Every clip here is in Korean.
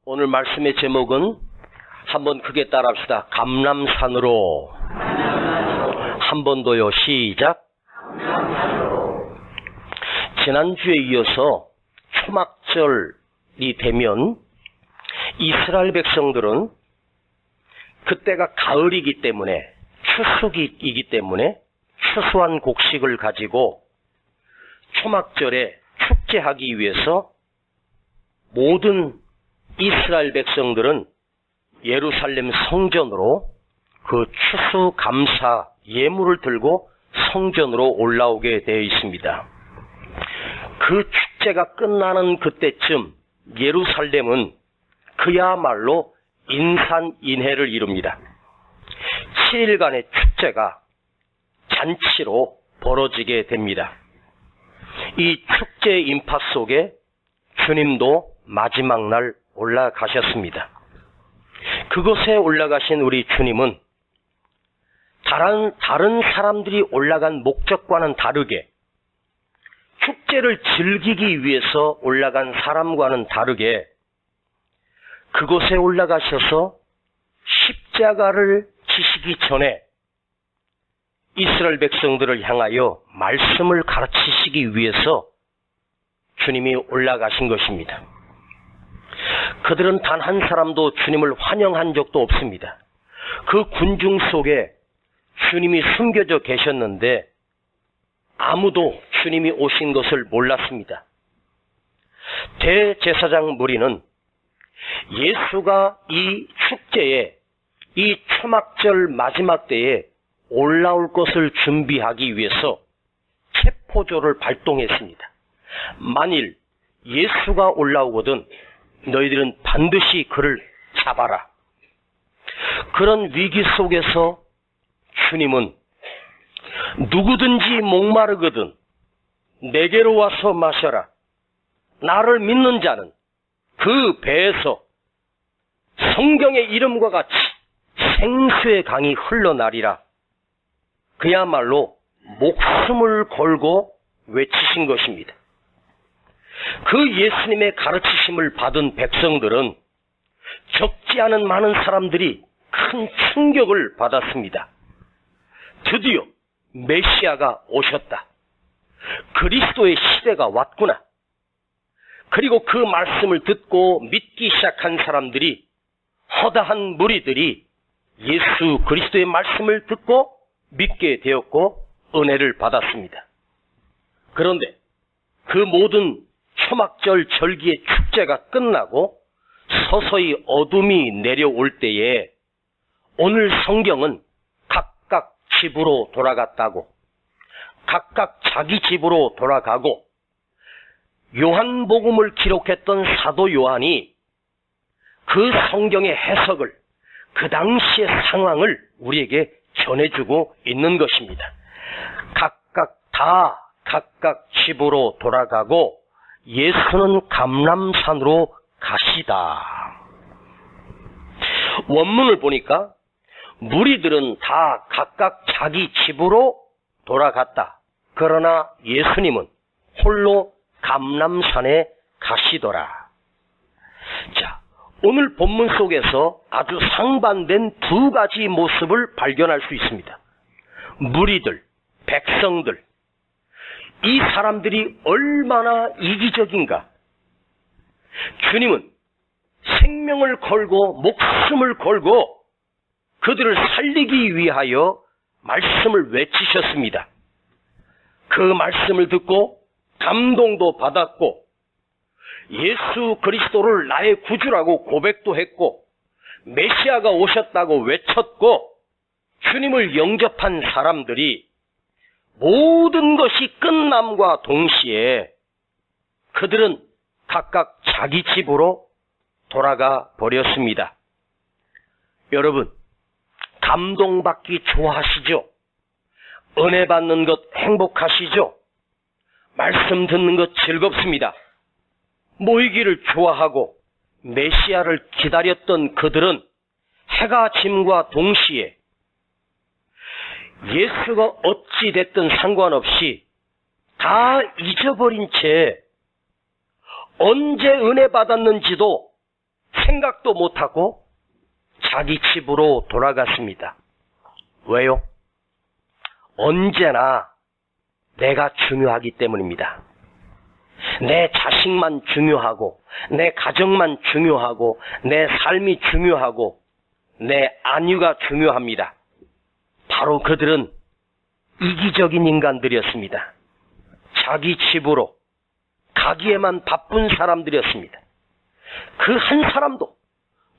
오늘 말씀의 제목은 한번 크게 따라합시다. 감람산으로. 한 번 더요. 시작. 지난주에 이어서 초막절이 되면 이스라엘 백성들은 그때가 가을이기 때문에 추수기이기 때문에 추수한 곡식을 가지고 초막절에 축제하기 위해서 모든 이스라엘 백성들은 예루살렘 성전으로 그 추수 감사 예물을 들고 성전으로 올라오게 되어 있습니다. 그 축제가 끝나는 그때쯤 예루살렘은 그야말로 인산인해를 이룹니다. 7일간의 축제가 잔치로 벌어지게 됩니다. 이 축제의 인파 속에 주님도 마지막 날 올라가셨습니다. 그곳에 올라가신 우리 주님은 다른 사람들이 올라간 목적과는 다르게 축제를 즐기기 위해서 올라간 사람과는 다르게 그곳에 올라가셔서 십자가를 지시기 전에 이스라엘 백성들을 향하여 말씀을 가르치시기 위해서 주님이 올라가신 것입니다. 그들은 단 한 사람도 주님을 환영한 적도 없습니다. 그 군중 속에 주님이 숨겨져 계셨는데 아무도 주님이 오신 것을 몰랐습니다. 대제사장 무리는 예수가 이 축제에, 이 초막절 마지막 때에 올라올 것을 준비하기 위해서 체포조를 발동했습니다. 만일 예수가 올라오거든 너희들은 반드시 그를 잡아라. 그런 위기 속에서 주님은 누구든지 목마르거든 내게로 와서 마셔라. 나를 믿는 자는 그 배에서 성경의 이름과 같이 생수의 강이 흘러나리라. 그야말로 목숨을 걸고 외치신 것입니다. 그 예수님의 가르치심을 받은 백성들은 적지 않은 많은 사람들이 큰 충격을 받았습니다. 드디어 메시아가 오셨다. 그리스도의 시대가 왔구나. 그리고 그 말씀을 듣고 믿기 시작한 사람들이, 허다한 무리들이 예수 그리스도의 말씀을 듣고 믿게 되었고 은혜를 받았습니다. 그런데 그 모든 초막절 절기의 축제가 끝나고 서서히 어둠이 내려올 때에 오늘 성경은 각각 집으로 돌아갔다고, 각각 자기 집으로 돌아가고, 요한복음을 기록했던 사도 요한이 그 성경의 해석을, 그 당시의 상황을 우리에게 전해주고 있는 것입니다. 각각 집으로 돌아가고 예수는 감람산으로 가시다. 원문을 보니까 무리들은 다 각각 자기 집으로 돌아갔다. 그러나 예수님은 홀로 감람산에 가시더라. 자, 오늘 본문 속에서 아주 상반된 두 가지 모습을 발견할 수 있습니다. 무리들, 백성들, 이 사람들이 얼마나 이기적인가. 주님은 생명을 걸고 목숨을 걸고 그들을 살리기 위하여 말씀을 외치셨습니다. 그 말씀을 듣고 감동도 받았고 예수 그리스도를 나의 구주라고 고백도 했고 메시아가 오셨다고 외쳤고 주님을 영접한 사람들이 모든 것이 끝남과 동시에 그들은 각각 자기 집으로 돌아가 버렸습니다. 여러분, 감동받기 좋아하시죠? 은혜 받는 것 행복하시죠? 말씀 듣는 것 즐겁습니다. 모이기를 좋아하고 메시아를 기다렸던 그들은 해가 짐과 동시에 예수가 어찌 됐든 상관없이 다 잊어버린 채 언제 은혜 받았는지도 생각도 못하고 자기 집으로 돌아갔습니다. 왜요? 언제나 내가 중요하기 때문입니다. 내 자식만 중요하고, 내 가정만 중요하고, 내 삶이 중요하고, 내 안위가 중요합니다. 바로 그들은 이기적인 인간들이었습니다. 자기 집으로 가기에만 바쁜 사람들이었습니다. 그 한 사람도,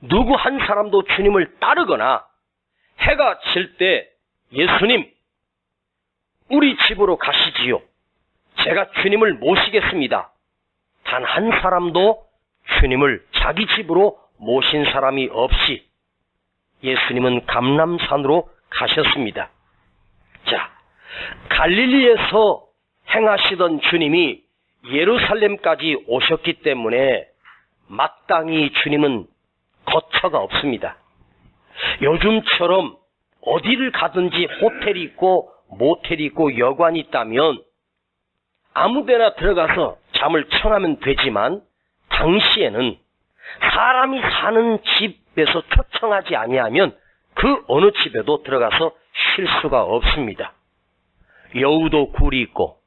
누구 한 사람도 주님을 따르거나 해가 질 때 예수님, 우리 집으로 가시지요. 제가 주님을 모시겠습니다. 단 한 사람도 주님을 자기 집으로 모신 사람이 없이 예수님은 감람산으로 가셨습니다. 자, 갈릴리에서 행하시던 주님이 예루살렘까지 오셨기 때문에 마땅히 주님은 거처가 없습니다. 요즘처럼 어디를 가든지 호텔이 있고 모텔이 있고 여관이 있다면 아무데나 들어가서 잠을 청하면 되지만 당시에는 사람이 사는 집에서 초청하지 아니하면 그 어느 집에도 들어가서 쉴 수가 없습니다. 여우도 굴이 있고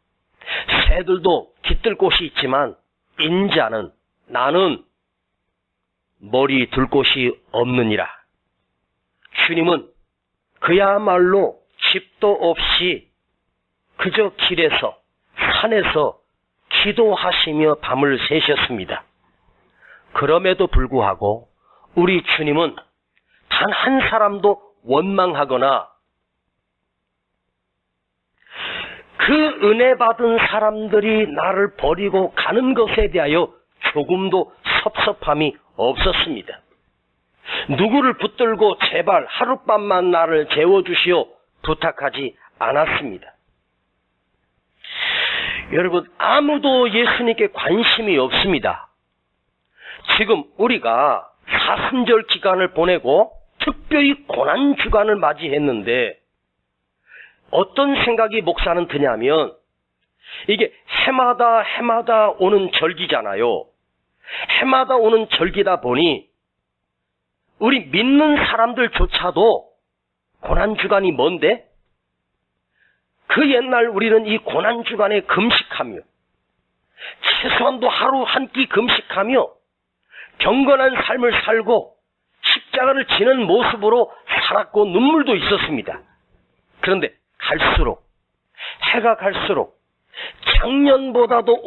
새들도 깃들 곳이 있지만 인자는 나는 머리 둘 곳이 없느니라. 주님은 그야말로 집도 없이 그저 길에서 산에서 기도하시며 밤을 새셨습니다. 그럼에도 불구하고 우리 주님은 단 한 사람도 원망하거나 그 은혜 받은 사람들이 나를 버리고 가는 것에 대하여 조금도 섭섭함이 없었습니다. 누구를 붙들고 제발 하룻밤만 나를 재워주시오 부탁하지 않았습니다. 여러분, 아무도 예수님께 관심이 없습니다. 지금 우리가 사순절 기간을 보내고 특별히 고난주간을 맞이했는데 어떤 생각이 목사는 드냐면 이게 해마다 오는 절기잖아요. 해마다 오는 절기다 보니 우리 믿는 사람들조차도 고난주간이 뭔데? 그 옛날 우리는 이 고난주간에 금식하며 최소한도 하루 한 끼 금식하며 경건한 삶을 살고 십자가를 지는 모습으로 살았고 눈물도 있었습니다. 그런데 갈수록 해가 갈수록 작년보다도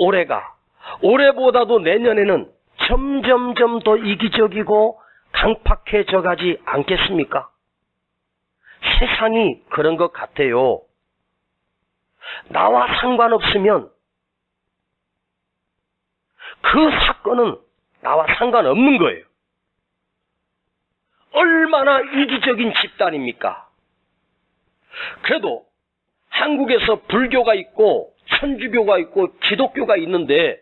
올해보다도 내년에는 점점점 더 이기적이고 강팍해져 가지 않겠습니까? 세상이 그런 것 같아요. 나와 상관없으면 그 사건은 나와 상관없는 거예요. 얼마나 이기적인 집단입니까? 그래도 한국에서 불교가 있고 천주교가 있고 기독교가 있는데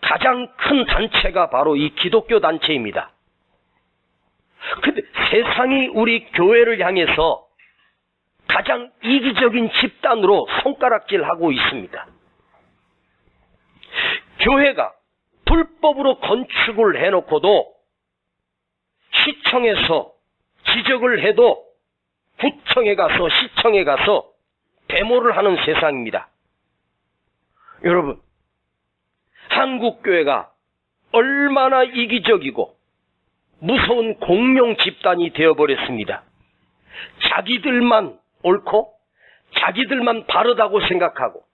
가장 큰 단체가 바로 이 기독교 단체입니다. 근데 세상이 우리 교회를 향해서 가장 이기적인 집단으로 손가락질하고 있습니다. 교회가 불법으로 건축을 해놓고도 시청에서 지적을 해도 구청에 가서 시청에 가서 데모를 하는 세상입니다. 여러분, 한국교회가 얼마나 이기적이고 무서운 공룡 집단이 되어버렸습니다. 자기들만 옳고 자기들만 바르다고 생각하고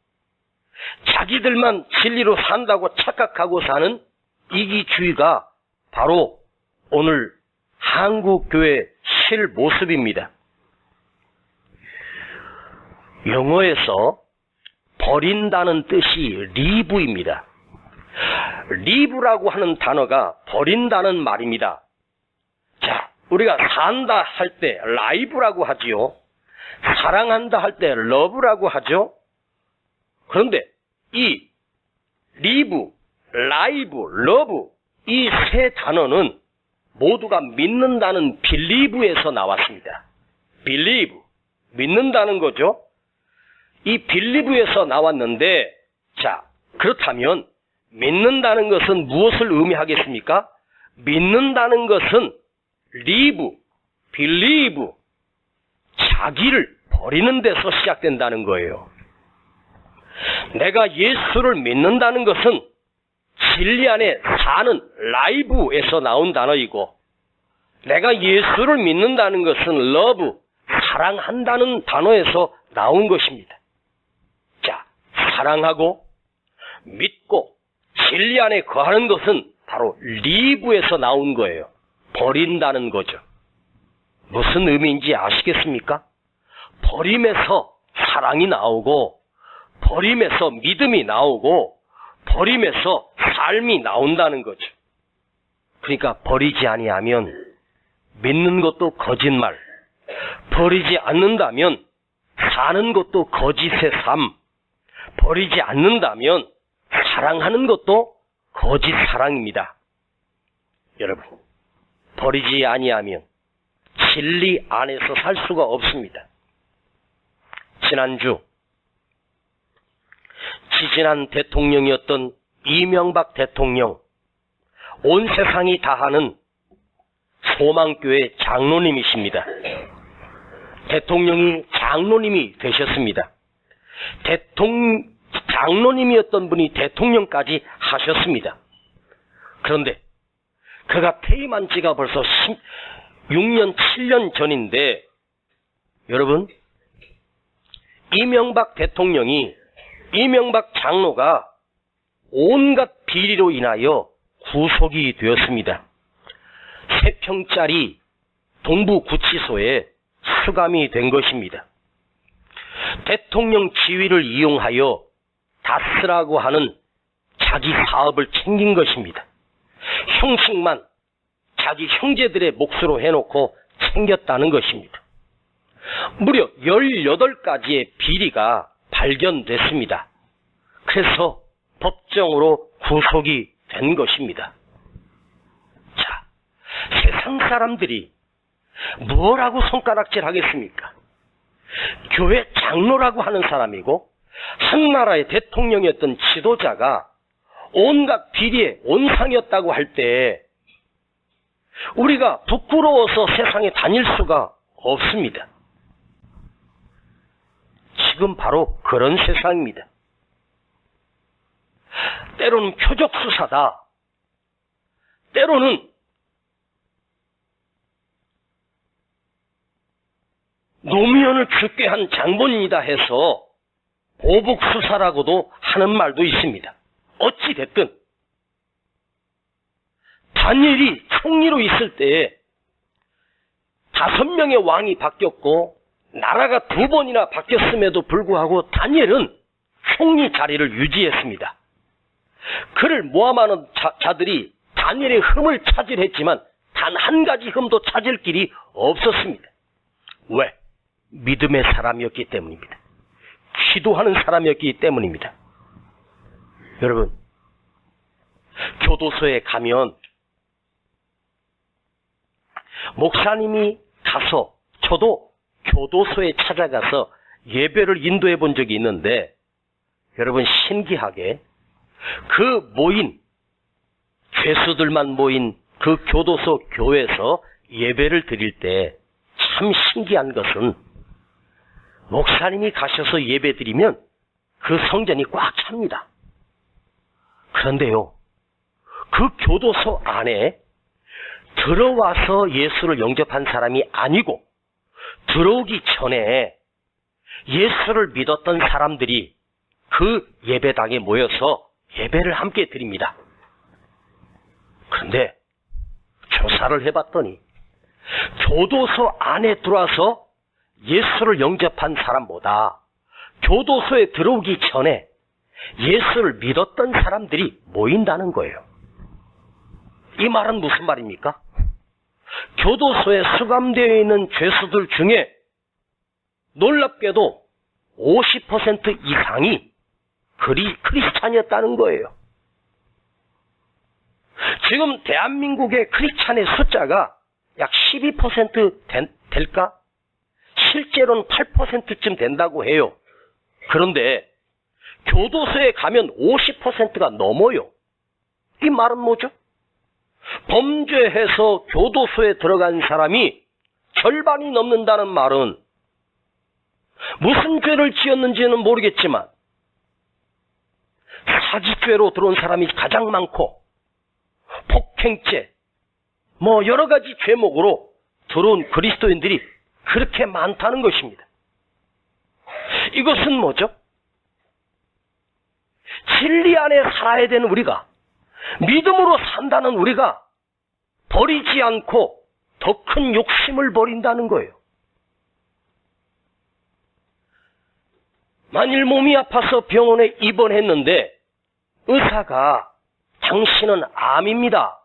자기들만 진리로 산다고 착각하고 사는 이기주의가 바로 오늘 한국교회의 실모습입니다. 영어에서 버린다는 뜻이 리브입니다. 리브라고 하는 단어가 버린다는 말입니다. 자, 우리가 산다 할 때 라이브라고 하지요. 사랑한다 할 때 러브라고 하죠. 그런데 이 리브, 라이브, 러브 이 세 단어는 모두가 믿는다는 빌리브에서 나왔습니다. 빌리브, 믿는다는 거죠. 이 빌리브에서 나왔는데, 자, 그렇다면 믿는다는 것은 무엇을 의미하겠습니까? 믿는다는 것은 리브, 빌리브, 자기를 버리는 데서 시작된다는 거예요. 내가 예수를 믿는다는 것은 진리 안에 사는 라이브에서 나온 단어이고, 내가 예수를 믿는다는 것은 러브, 사랑한다는 단어에서 나온 것입니다. 자, 사랑하고 믿고 진리 안에 거하는 것은 바로 리브에서 나온 거예요. 버린다는 거죠. 무슨 의미인지 아시겠습니까? 버림에서 사랑이 나오고, 버림에서 믿음이 나오고, 버림에서 삶이 나온다는 거죠. 그러니까 버리지 아니하면 믿는 것도 거짓말, 버리지 않는다면 사는 것도 거짓의 삶, 버리지 않는다면 사랑하는 것도 거짓 사랑입니다. 여러분, 버리지 아니하면 진리 안에서 살 수가 없습니다. 지난주 지지난 대통령이었던 이명박 대통령, 온 세상이 다 아는 소망교회 장로님이십니다. 대통령이 장로님이 되셨습니다. 장로님이었던 분이 대통령까지 하셨습니다. 그런데 그가 퇴임한 지가 벌써 6년, 7년 전인데, 여러분, 이명박 대통령이, 이명박 장로가 온갖 비리로 인하여 구속이 되었습니다. 3평짜리 동부구치소에 수감이 된 것입니다. 대통령 지위를 이용하여 다스라고 하는 자기 사업을 챙긴 것입니다. 형식만 자기 형제들의 몫으로 해놓고 챙겼다는 것입니다. 무려 18가지의 비리가 발견됐습니다. 그래서 법정으로 구속이 된 것입니다. 자, 세상 사람들이 뭐라고 손가락질 하겠습니까? 교회 장로라고 하는 사람이고 한 나라의 대통령이었던 지도자가 온갖 비리의 온상이었다고 할 때 우리가 부끄러워서 세상에 다닐 수가 없습니다. 지금 바로 그런 세상입니다. 때로는 표적 수사다. 때로는 노무현을 죽게 한 장본인이다 해서 보복 수사라고도 하는 말도 있습니다. 어찌 됐든 다니엘이 총리로 있을 때에 5명의 왕이 바뀌었고 나라가 2번이나 바뀌었음에도 불구하고 다니엘은 총리 자리를 유지했습니다. 그를 모함하는 자들이 다니엘의 흠을 찾으려 했지만 단 한 가지 흠도 찾을 길이 없었습니다. 왜? 믿음의 사람이었기 때문입니다. 기도하는 사람이었기 때문입니다. 여러분, 교도소에 가면 목사님이 가서, 저도 교도소에 찾아가서 예배를 인도해 본 적이 있는데, 여러분 신기하게 그 모인, 죄수들만 모인 그 교도소 교회에서 예배를 드릴 때 참 신기한 것은 목사님이 가셔서 예배 드리면 그 성전이 꽉 찹니다. 그런데요, 그 교도소 안에 들어와서 예수를 영접한 사람이 아니고 들어오기 전에 예수를 믿었던 사람들이 그 예배당에 모여서 예배를 함께 드립니다. 그런데 조사를 해봤더니 교도소 안에 들어와서 예수를 영접한 사람보다 교도소에 들어오기 전에 예수를 믿었던 사람들이 모인다는 거예요. 이 말은 무슨 말입니까? 교도소에 수감되어 있는 죄수들 중에 놀랍게도 50% 이상이 크리스찬이었다는 거예요. 지금 대한민국의 크리스찬의 숫자가 약 12% 될까? 실제로는 8%쯤 된다고 해요. 그런데 교도소에 가면 50%가 넘어요. 이 말은 뭐죠? 범죄해서 교도소에 들어간 사람이 절반이 넘는다는 말은 무슨 죄를 지었는지는 모르겠지만 사기죄로 들어온 사람이 가장 많고 폭행죄, 여러 가지 죄목으로 들어온 그리스도인들이 그렇게 많다는 것입니다. 이것은 뭐죠? 진리 안에 살아야 되는 우리가, 믿음으로 산다는 우리가 버리지 않고 더 큰 욕심을 버린다는 거예요. 만일 몸이 아파서 병원에 입원했는데 의사가 당신은 암입니다.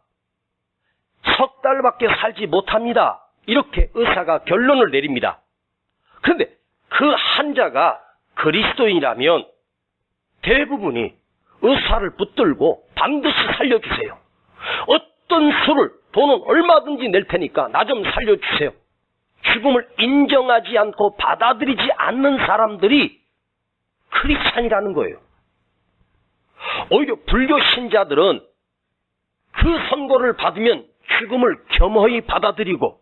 석 달밖에 살지 못합니다. 이렇게 의사가 결론을 내립니다. 그런데 그 환자가 그리스도인이라면 대부분이 의사를 붙들고 반드시 살려주세요. 어떤 수를, 돈은 얼마든지 낼 테니까 나 좀 살려주세요. 죽음을 인정하지 않고 받아들이지 않는 사람들이 크리스찬이라는 거예요. 오히려 불교 신자들은 그 선고를 받으면 죽음을 겸허히 받아들이고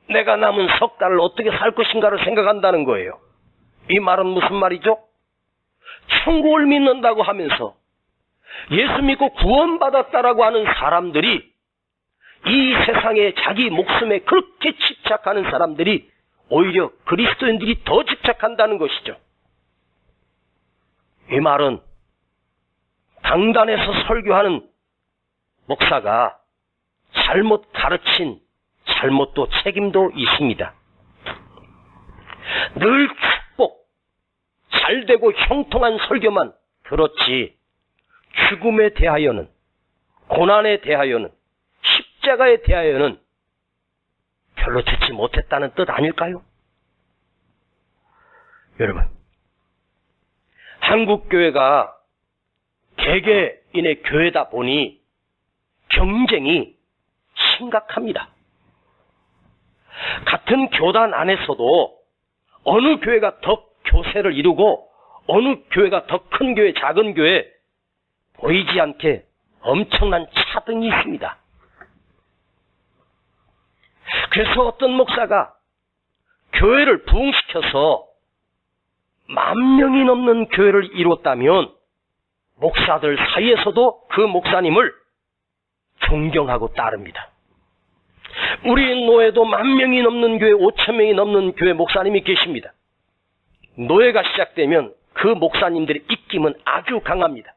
내가 남은 석 달을 어떻게 살 것인가를 생각한다는 거예요. 이 말은 무슨 말이죠? 천국을 믿는다고 하면서 예수 믿고 구원받았다라고 하는 사람들이, 이 세상에 자기 목숨에 그렇게 집착하는 사람들이 오히려 그리스도인들이 더 집착한다는 것이죠. 이 말은 강단에서 설교하는 목사가 잘못 가르친 잘못도 책임도 있습니다. 늘 축복, 잘되고 형통한 설교만 들었지 죽음에 대하여는, 고난에 대하여는, 십자가에 대하여는 별로 듣지 못했다는 뜻 아닐까요? 여러분, 한국교회가 개개인의 교회다 보니 경쟁이 심각합니다. 같은 교단 안에서도 어느 교회가 더 교세를 이루고 어느 교회가 더 큰 교회, 작은 교회, 보이지 않게 엄청난 차등이 있습니다. 그래서 어떤 목사가 교회를 부흥시켜서 10,000명이 넘는 교회를 이뤘다면 목사들 사이에서도 그 목사님을 존경하고 따릅니다. 우리 노예도 10,000명이 넘는 교회, 5,000명이 넘는 교회 목사님이 계십니다. 노예가 시작되면 그 목사님들의 입김은 아주 강합니다.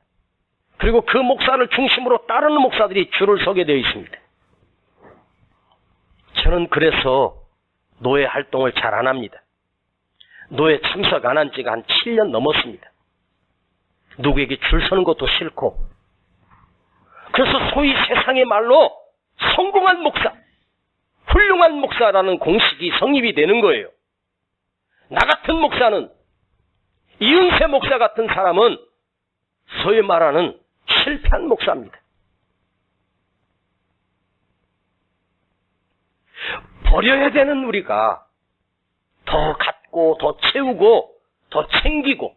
그리고 그 목사를 중심으로 따르는 목사들이 줄을 서게 되어 있습니다. 저는 그래서 노예 활동을 잘 안 합니다. 노예 참석 안 한 지가 한 7년 넘었습니다. 누구에게 줄 서는 것도 싫고, 그래서 소위 세상의 말로 성공한 목사, 훌륭한 목사라는 공식이 성립이 되는 거예요. 나 같은 목사는, 이은세 목사 같은 사람은 소위 말하는 실패한 목사입니다. 버려야 되는 우리가 더 갖고, 더 채우고, 더 챙기고,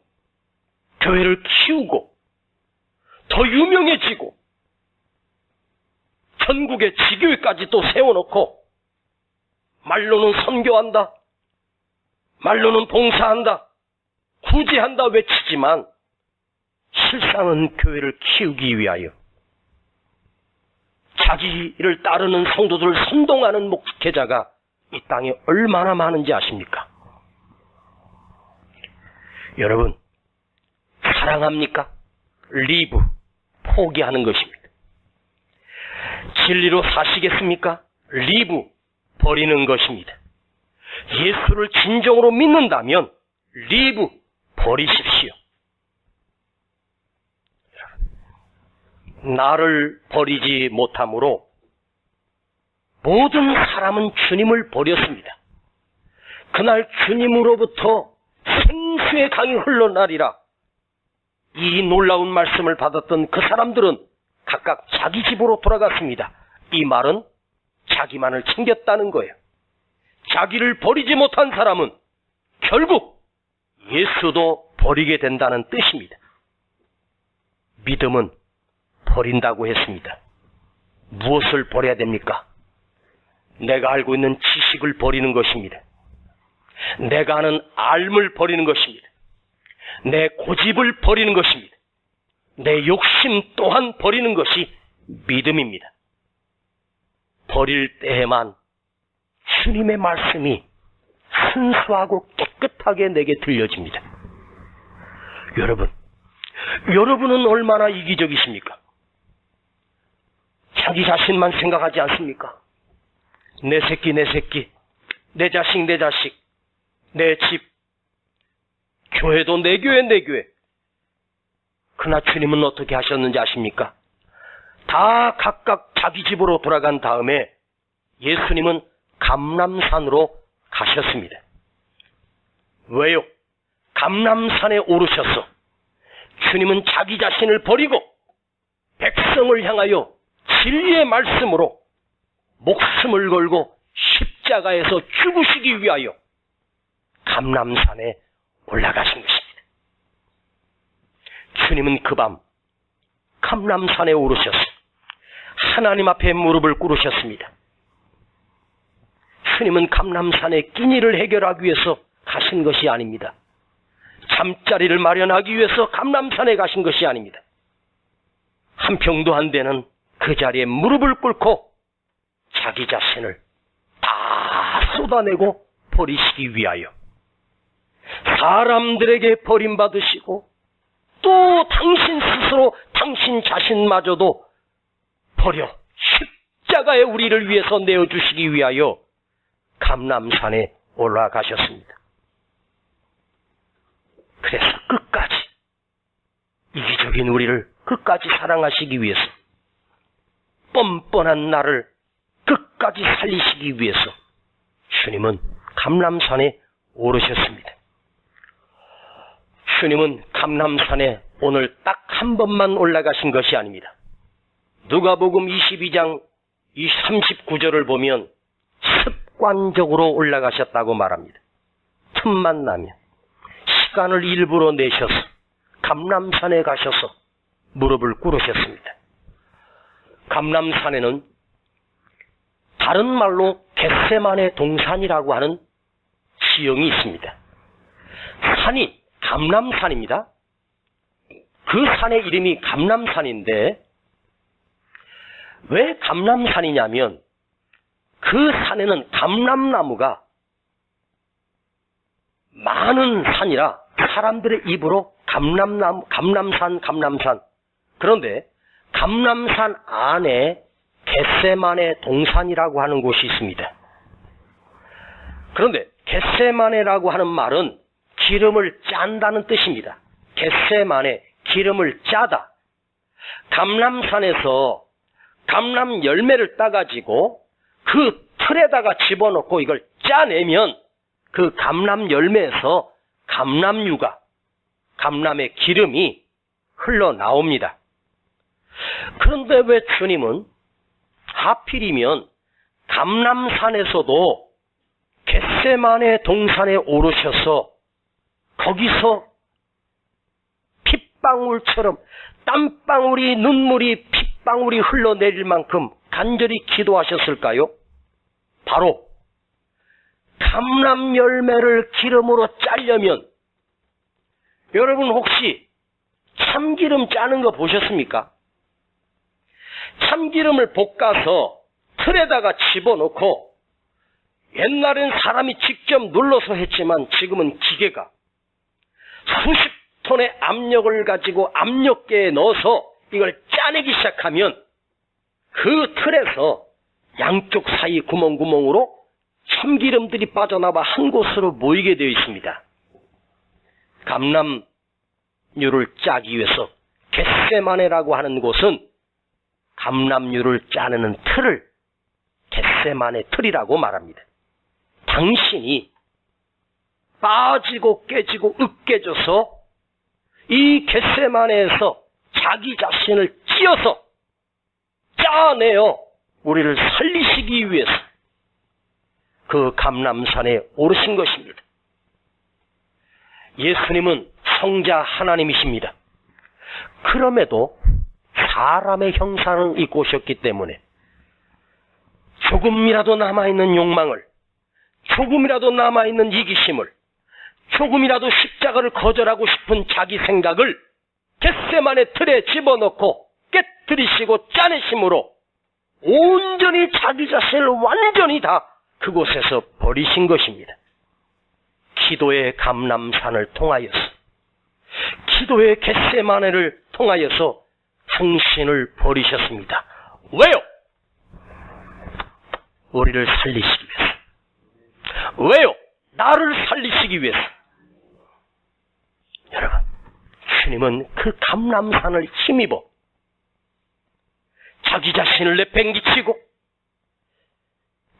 교회를 키우고, 더 유명해지고, 전국에 지교회까지 또 세워놓고, 말로는 선교한다, 말로는 봉사한다, 구제한다 외치지만 실상은 교회를 키우기 위하여 자기를 따르는 성도들을 선동하는 목회자가 이 땅에 얼마나 많은지 아십니까? 여러분, 사랑합니까? 리브, 포기하는 것입니다. 진리로 사시겠습니까? 리브, 버리는 것입니다. 예수를 진정으로 믿는다면 리브, 버리십시오. 나를 버리지 못함으로 모든 사람은 주님을 버렸습니다. 그날 주님으로부터 생수의 강이 흘러나리라. 이 놀라운 말씀을 받았던 그 사람들은 각각 자기 집으로 돌아갔습니다. 이 말은 자기만을 챙겼다는 거예요. 자기를 버리지 못한 사람은 결국 예수도 버리게 된다는 뜻입니다. 믿음은 버린다고 했습니다. 무엇을 버려야 됩니까? 내가 알고 있는 지식을 버리는 것입니다. 내가 아는 앓음을 버리는 것입니다. 내 고집을 버리는 것입니다. 내 욕심 또한 버리는 것이 믿음입니다. 버릴 때에만 주님의 말씀이 순수하고 깨끗하게 내게 들려집니다. 여러분은 얼마나 이기적이십니까? 자기 자신만 생각하지 않습니까? 내 새끼, 내 자식, 내 집, 교회도 내 교회. 그러나 주님은 어떻게 하셨는지 아십니까? 다 각각 자기 집으로 돌아간 다음에 예수님은 감람산으로 가셨습니다. 왜요? 감람산에 오르셔서 주님은 자기 자신을 버리고 백성을 향하여 진리의 말씀으로 목숨을 걸고 십자가에서 죽으시기 위하여 감람산에 올라가신 것입니다. 주님은 그 밤 감람산에 오르셔서 하나님 앞에 무릎을 꿇으셨습니다. 주님은 감람산의 끼니를 해결하기 위해서 가신 것이 아닙니다. 잠자리를 마련하기 위해서 감람산에 가신 것이 아닙니다. 한 평도 안 되는 그 자리에 무릎을 꿇고 자기 자신을 다 쏟아내고 버리시기 위하여 사람들에게 버림받으시고 또 당신 스스로 당신 자신마저도 버려 십자가에 우리를 위해서 내어주시기 위하여 감람산에 올라가셨습니다. 그래서 끝까지 이기적인 우리를 끝까지 사랑하시기 위해서 뻔뻔한 나를 끝까지 살리시기 위해서 주님은 감람산에 오르셨습니다. 주님은 감람산에 오늘 딱 한 번만 올라가신 것이 아닙니다. 누가복음 22장 39절을 보면 습관적으로 올라가셨다고 말합니다. 틈만 나면 시간을 일부러 내셔서 감람산에 가셔서 무릎을 꿇으셨습니다. 감람산에는 다른 말로 겟세마네 동산이라고 하는 지형이 있습니다. 산이 감람산입니다. 그 산의 이름이 감람산인데 왜 감람산이냐면 그 산에는 감람나무가 많은 산이라 사람들의 입으로 감람산. 그런데 감람산 안에 겟세마네 동산이라고 하는 곳이 있습니다. 그런데 겟세마네라고 하는 말은 기름을 짠다는 뜻입니다. 겟세마네, 기름을 짜다. 감람산에서 감람 열매를 따가지고 그 틀에다가 집어넣고 이걸 짜내면 그 감람 열매에서 감람유가, 감람의 기름이 흘러나옵니다. 그런데 왜 주님은 하필이면 감람산에서도 겟세마네 동산에 오르셔서 거기서 핏방울처럼 땀방울이, 눈물이, 핏방울이 흘러내릴 만큼 간절히 기도하셨을까요? 바로 감람 열매를 기름으로 짜려면 여러분 혹시 참기름 짜는 거 보셨습니까? 참기름을 볶아서 틀에다가 집어넣고 옛날엔 사람이 직접 눌러서 했지만 지금은 기계가 수십 톤의 압력을 가지고 압력계에 넣어서 이걸 짜내기 시작하면 그 틀에서 양쪽 사이 구멍구멍으로 참기름들이 빠져나와 한 곳으로 모이게 되어 있습니다. 감람유를 짜기 위해서 겟세마네라고 하는 곳은 감람유를 짜내는 틀을 겟세마네 틀이라고 말합니다. 당신이 빠지고 깨지고 으깨져서 이 겟세마네에서 자기 자신을 찧어서 짜내어 우리를 살리시기 위해서 그 감람산에 오르신 것입니다. 예수님은 성자 하나님이십니다. 그럼에도 사람의 형상을 입고 오셨기 때문에 조금이라도 남아있는 욕망을, 조금이라도 남아있는 이기심을, 조금이라도 십자가를 거절하고 싶은 자기 생각을 겟세마네 틀에 집어넣고 깨뜨리시고 짜내심으로 온전히 자기 자신을 완전히 다 그곳에서 버리신 것입니다. 기도의 감람산을 통하여서, 기도의 겟세마네를 통하여서 당신을 버리셨습니다. 왜요? 우리를 살리시기 위해서. 왜요? 나를 살리시기 위해서. 여러분, 주님은 그 감람산을 힘입어 자기 자신을 내팽개치고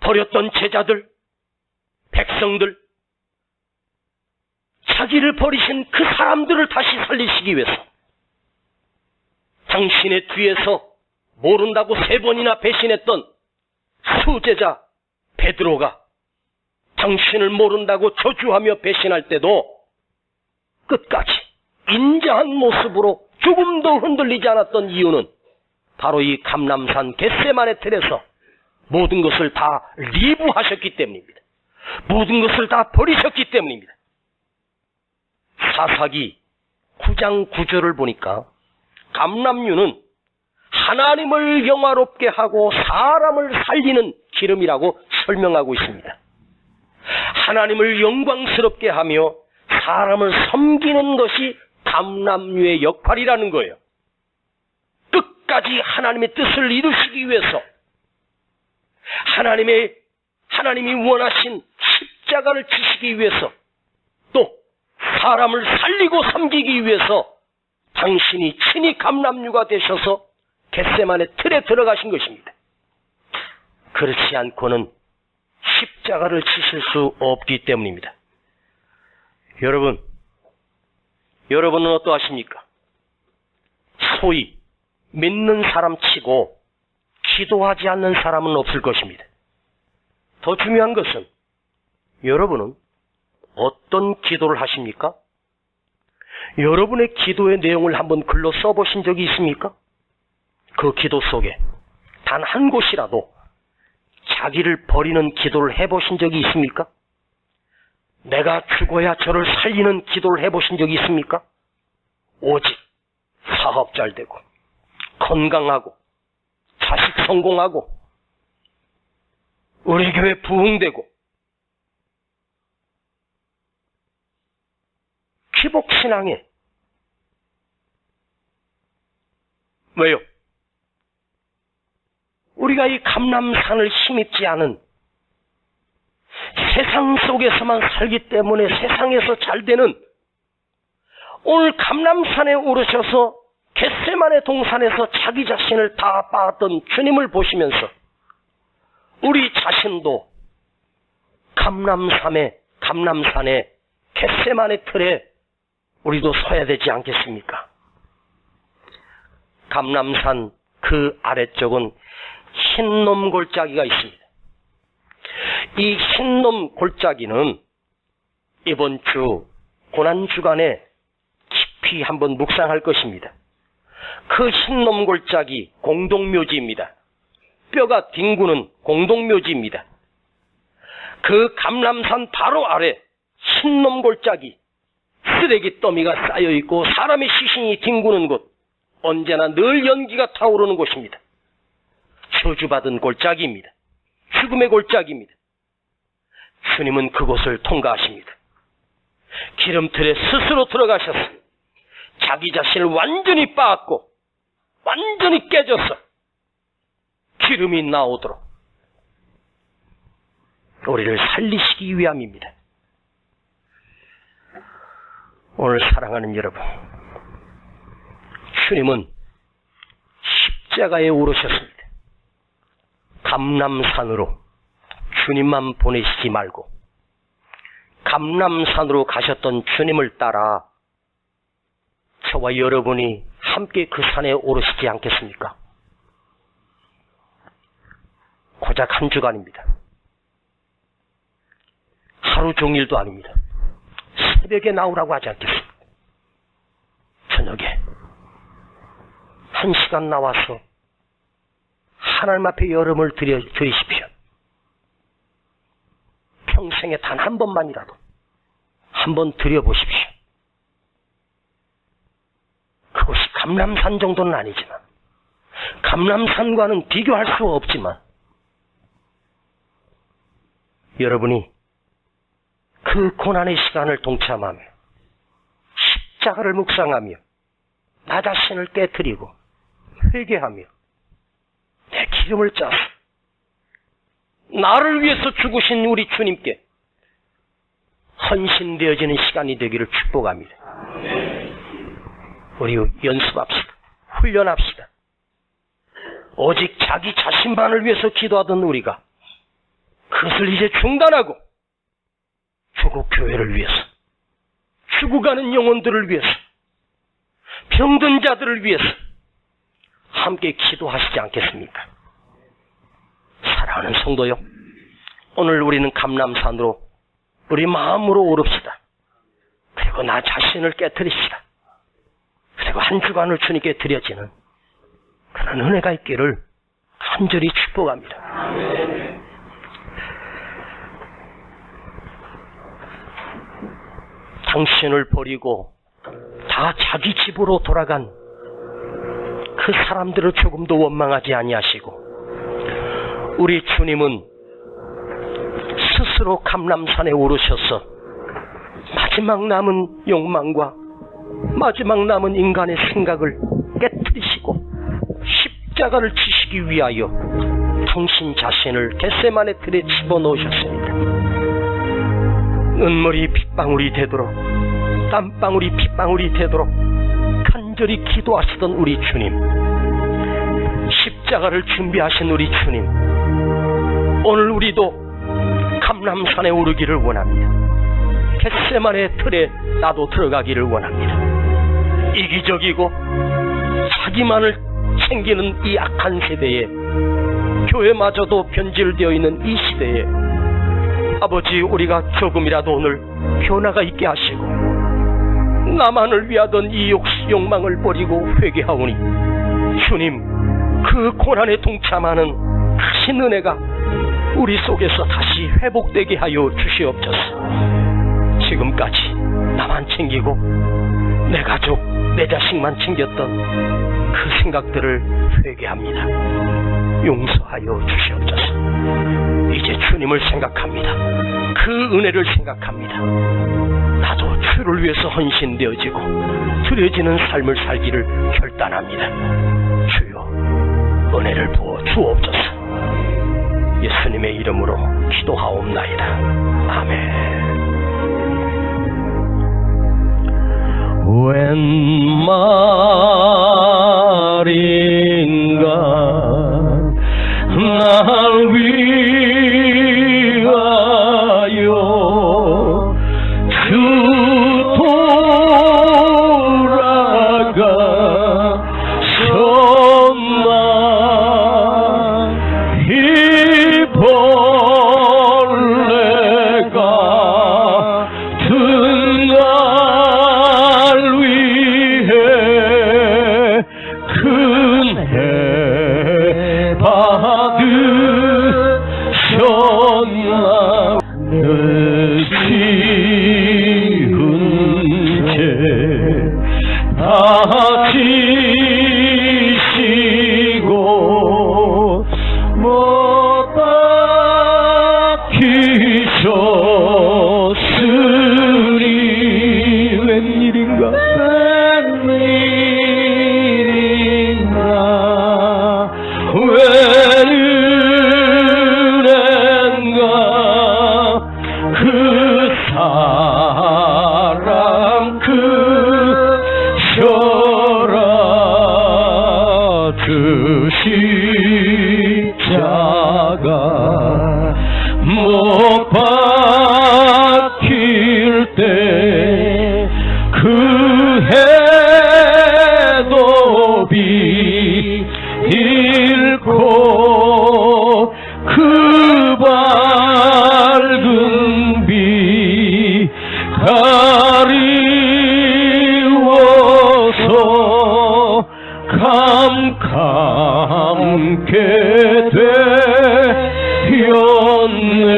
버렸던 제자들, 백성들, 자기를 버리신 그 사람들을 다시 살리시기 위해서 당신의 뒤에서 모른다고 3번이나 배신했던 수제자 베드로가 당신을 모른다고 저주하며 배신할 때도 끝까지 인자한 모습으로 조금도 흔들리지 않았던 이유는 바로 이 감람산 겟세마네 틀에서 모든 것을 다 리브하셨기 때문입니다. 모든 것을 다 버리셨기 때문입니다. 사사기 9장 9절을 보니까 감람유는 하나님을 영화롭게 하고 사람을 살리는 기름이라고 설명하고 있습니다. 하나님을 영광스럽게 하며 사람을 섬기는 것이 감람유의 역할이라는 거예요. 끝까지 하나님의 뜻을 이루시기 위해서 하나님이 원하신 십자가를 지시기 위해서 또 사람을 살리고 섬기기 위해서 당신이 친히 감람유가 되셔서 겟세마네 틀에 들어가신 것입니다. 그렇지 않고는 십자가를 지실 수 없기 때문입니다. 여러분은 어떠하십니까? 소위 믿는 사람 치고 기도하지 않는 사람은 없을 것입니다. 더 중요한 것은 여러분은 어떤 기도를 하십니까? 여러분의 기도의 내용을 한번 글로 써보신 적이 있습니까? 그 기도 속에 단 한 곳이라도 자기를 버리는 기도를 해보신 적이 있습니까? 내가 죽어야 저를 살리는 기도를 해보신 적이 있습니까? 오직 사업 잘 되고 건강하고 자식 성공하고 우리 교회 부흥되고 기복신앙에 왜요? 우리가 이 감람산을 힘입지 않은 세상 속에서만 살기 때문에 세상에서 잘 되는 오늘 감람산에 오르셔서 겟세마네 동산에서 자기 자신을 다 빠았던 주님을 보시면서 우리 자신도 감람산에 겟세마네 틀에 우리도 서야 되지 않겠습니까? 감람산 그 아래쪽은 흰놈 골짜기가 있습니다. 이 흰놈 골짜기는 이번 주 고난주간에 깊이 한번 묵상할 것입니다. 그 흰놈 골짜기 공동묘지입니다. 뼈가 뒹구는 공동묘지입니다. 그 감람산 바로 아래 흰놈 골짜기 쓰레기 더미가 쌓여있고 사람의 시신이 뒹구는 곳, 언제나 늘 연기가 타오르는 곳입니다. 저주받은 골짜기입니다. 죽음의 골짜기입니다. 주님은 그곳을 통과하십니다. 기름틀에 스스로 들어가셔서 자기 자신을 완전히 빻았고 완전히 깨져서 기름이 나오도록 우리를 살리시기 위함입니다. 오늘 사랑하는 여러분, 주님은 십자가에 오르셨습니다. 감람산으로 주님만 보내시지 말고 감람산으로 가셨던 주님을 따라 저와 여러분이 함께 그 산에 오르시지 않겠습니까? 고작 한 주간입니다. 하루 종일도 아닙니다. 새벽에 나오라고 하지 않겠습니까? 저녁에 1시간 나와서 하나님 앞에 여름을 드리십시오. 생에 단 한 번만이라도 한번 드려보십시오. 그것이 감람산 정도는 아니지만, 감람산과는 비교할 수 없지만, 여러분이 그 고난의 시간을 동참하며 십자가를 묵상하며 나 자신을 깨트리고 회개하며 내 기름을 짜서 나를 위해서 죽으신 우리 주님께 헌신되어지는 시간이 되기를 축복합니다. 우리 연습합시다. 훈련합시다. 오직 자기 자신만을 위해서 기도하던 우리가 그것을 이제 중단하고 조국 교회를 위해서, 죽어가는 영혼들을 위해서, 병든 자들을 위해서 함께 기도하시지 않겠습니까? 사랑하는 성도요, 오늘 우리는 감람산으로 우리 마음으로 오릅시다. 그리고 나 자신을 깨트립시다. 그리고 한 주간을 주님께 드려지는 그런 은혜가 있기를 간절히 축복합니다. 당신을 버리고 다 자기 집으로 돌아간 그 사람들을 조금도 원망하지 아니하시고, 우리 주님은 스스로 감람산에 오르셔서 마지막 남은 욕망과 마지막 남은 인간의 생각을 깨뜨리시고 십자가를 지시기 위하여 당신 자신을 겟세마네 들에 집어넣으셨습니다. 눈물이 핏방울이 되도록, 땀방울이 핏방울이 되도록 간절히 기도하시던 우리 주님, 십자가를 준비하신 우리 주님, 오늘 우리도 감람산에 오르기를 원합니다. 겟세마네 틀에 나도 들어가기를 원합니다. 이기적이고 자기만을 챙기는 이 악한 세대에, 교회마저도 변질되어 있는 이 시대에 아버지, 우리가 조금이라도 오늘 변화가 있게 하시고 나만을 위하던 이 욕망을 버리고 회개하오니 주님, 그 고난에 동참하는 크신 은혜가 우리 속에서 다시 회복되게 하여 주시옵소서. 지금까지 나만 챙기고 내 가족, 내 자식만 챙겼던 그 생각들을 회개합니다. 용서하여 주시옵소서. 이제 주님을 생각합니다. 그 은혜를 생각합니다. 나도 주를 위해서 헌신되어지고 드려지는 삶을 살기를 결단합니다. 주여, 은혜를 부어 주옵소서. 예수님의 이름으로 기도하옵나이다. 아멘. 웬 말인가 날 위하여 주 돌아가셨나. 이 벌레가 지시고 못 박히셨으니 웬일인가 웬은혜인가 그 사랑 그 그 십자가 못 박힐 때 그 해도 비일고 그 밝은 비 가리워서 감게 되었네.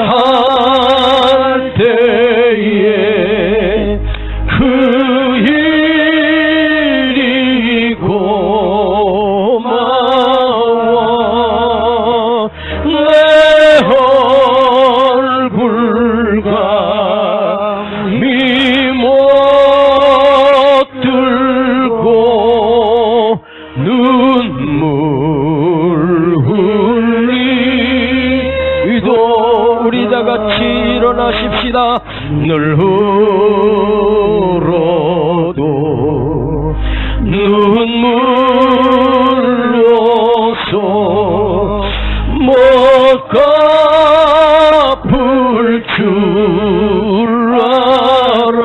패할 때에 그 일이 고마워 내 얼굴과 못 들고 눈물 흘리도 우리 다 같이 일어나십시다. 늘 울어도 눈물로서 못 갚을 줄 알아.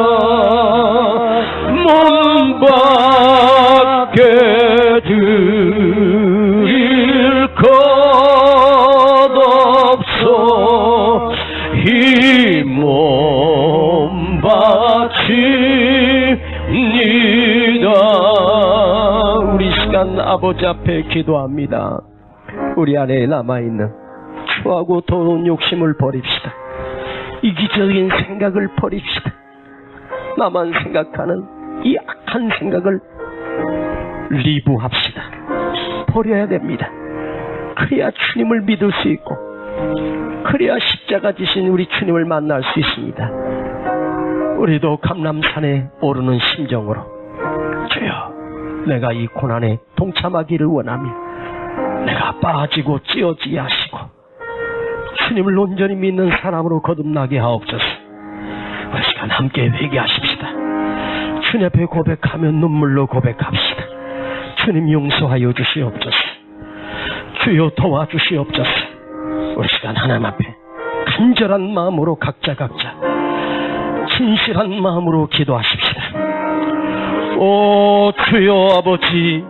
몸 밖에 드릴 것 없어 이 몸 바칩니다. 우리 시간 아버지 앞에 기도합니다. 우리 안에 남아있는 추하고 더러운 욕심을 버립시다. 이기적인 생각을 버립시다. 나만 생각하는 이 악한 생각을 리부합시다. 버려야 됩니다. 그래야 주님을 믿을 수 있고 그래야 십자가 지신 우리 주님을 만날 수 있습니다. 우리도 감람산에 오르는 심정으로 주여 내가 이 고난에 동참하기를 원하며 내가 빠지고 찌어지게 하시고 주님을 온전히 믿는 사람으로 거듭나게 하옵소서. 우리 시간 함께 회개하십시다. 주님 앞에 고백하며 눈물로 고백합시다. 주님 용서하여 주시옵소서. 주여 도와주시옵소서. 우리 시간 하나님 앞에 간절한 마음으로 각자 진실한 마음으로 기도하십시다. 오 주여 아버지